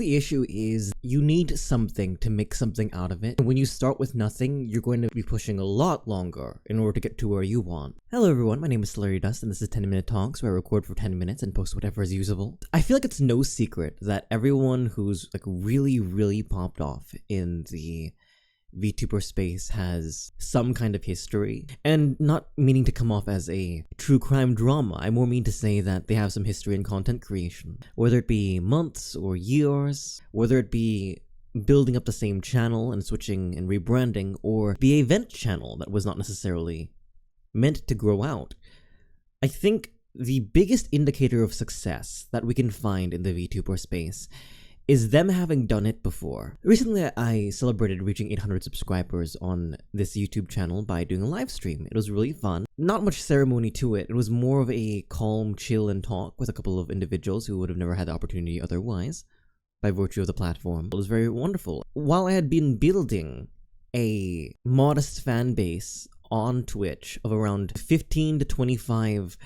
the issue is you need something to make something out of it. And when you start with nothing, you're going to be pushing a lot longer in order to get to where you want. Hello everyone, my name is Celerity, and this is 10-minute talks where I record for 10 minutes and post whatever is usable. I feel like it's no secret that everyone who's like really popped off in the VTuber space has some kind of history, and not meaning to come off as a true crime drama, I more mean to say that they have some history in content creation, whether it be months or years, whether it be building up the same channel and switching and rebranding, or be a vent channel that was not necessarily meant to grow out. I think the biggest indicator of success that we can find in the VTuber space is them having done it before. Recently, I celebrated reaching 800 subscribers on this YouTube channel by doing a live stream. It was really fun. Not much ceremony to it. It was more of a calm, chill, and talk with a couple of individuals who would have never had the opportunity otherwise, by virtue of the platform. It was very wonderful. While I had been building a modest fan base on Twitch of around 15 to 25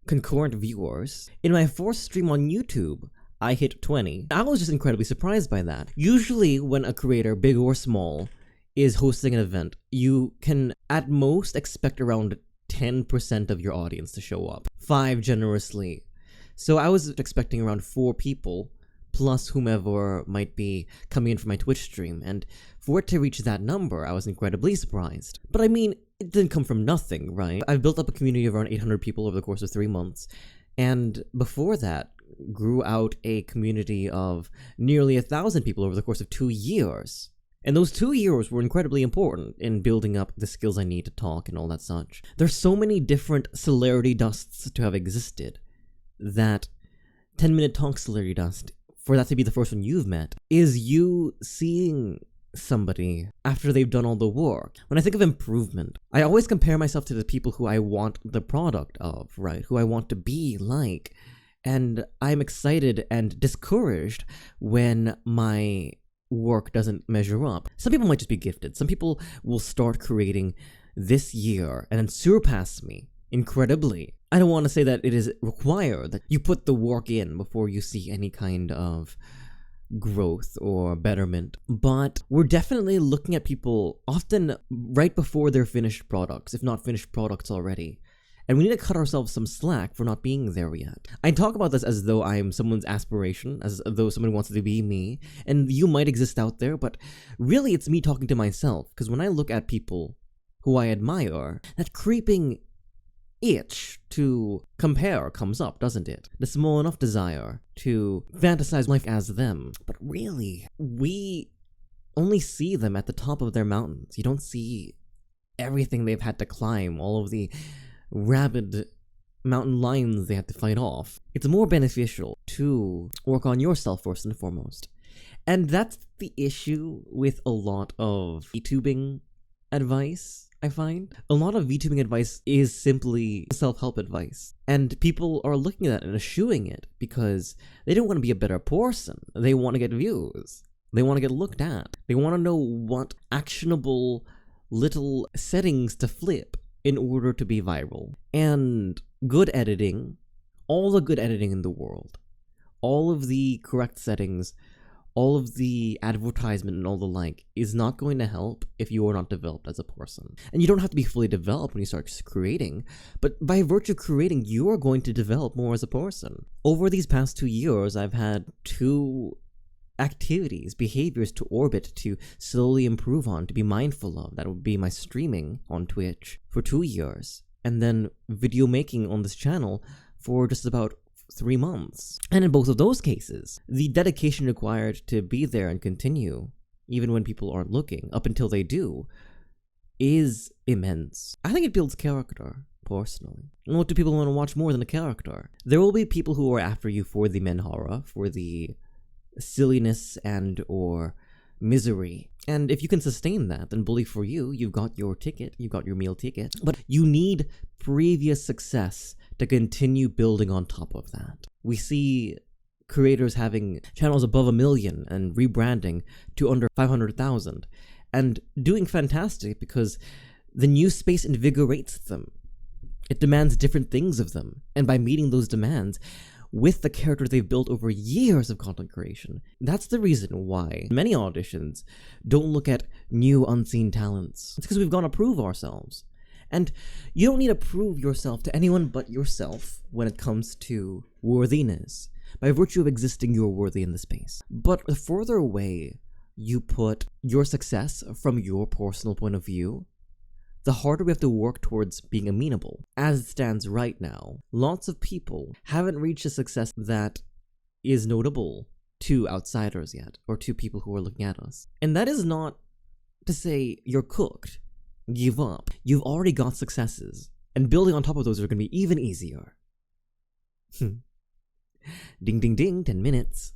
concurrent viewers, in my fourth stream on YouTube, I hit 20. I was just incredibly surprised by that. Usually when a creator, big or small, is hosting an event, you can at most expect around 10% of your audience to show up. 5 generously. So I was expecting around 4 people, plus whomever might be coming in for my Twitch stream, and for it to reach that number, I was incredibly surprised. But I mean, it didn't come from nothing, right? I've built up a community of around 800 people over the course of 3 months, and before that, grew out a community of nearly 1,000 people over the course of 2 years. And those 2 years were incredibly important in building up the skills I need to talk and all that such. There's so many different Celerity dusts to have existed that 10-minute talk Celerity dust, for that to be the first one you've met, is you seeing somebody after they've done all the work. When I think of improvement, I always compare myself to the people who I want the product of, right? Who I want to be like. And I'm excited and discouraged when my work doesn't measure up. Some people might just be gifted. Some people will start creating this year and then surpass me incredibly. I don't want to say that it is required that you put the work in before you see any kind of growth or betterment, but we're definitely looking at people often right before their finished products, if not finished products already. And we need to cut ourselves some slack for not being there yet. I talk about this as though I'm someone's aspiration, as though someone wants to be me, and you might exist out there, but really it's me talking to myself, because when I look at people who I admire, that creeping itch to compare comes up, doesn't it? The small enough desire to fantasize life as them. But really, we only see them at the top of their mountains. You don't see everything they've had to climb, all of the rabid mountain lions they have to fight off. It's more beneficial to work on yourself first and foremost. And that's the issue with a lot of VTubing advice, I find. A lot of VTubing advice is simply self-help advice. And people are looking at that and eschewing it because they don't want to be a better person. They want to get views. They want to get looked at. They want to know what actionable little settings to flip in order to be viral. And good editing, all the good editing in the world, all of the correct settings, all of the advertisement and all the like is not going to help if you are not developed as a person. And you don't have to be fully developed when you start creating, but by virtue of creating, you are going to develop more as a person. Over these past 2 years, I've had 2 activities, behaviors to orbit to slowly improve on, to be mindful of. That would be my streaming on Twitch for 2 years, and then video making on this channel for just about 3 months. And in both of those cases, the dedication required to be there and continue, even when people aren't looking, up until they do, is immense. I think it builds character, personally. And what do people want to watch more than a character? There will be people who are after you for the menhara, for the silliness and or misery. And if you can sustain that, then bully for you, you've got your ticket, you've got your meal ticket. But you need previous success to continue building on top of that. We see creators having channels above 1 million and rebranding to under 500,000 and doing fantastic because the new space invigorates them. It demands different things of them. And by meeting those demands, with the character they've built over years of content creation. That's the reason why many auditions don't look at new unseen talents. It's because we've got to prove ourselves. And you don't need to prove yourself to anyone but yourself when it comes to worthiness. By virtue of existing, you're worthy in the space. But the further away you put your success from your personal point of view, the harder we have to work towards being amenable. As it stands right now, lots of people haven't reached a success that is notable to outsiders yet, or to people who are looking at us. And that is not to say you're cooked. Give up. You've already got successes, and building on top of those are going to be even easier. Ding ding ding, 10 minutes.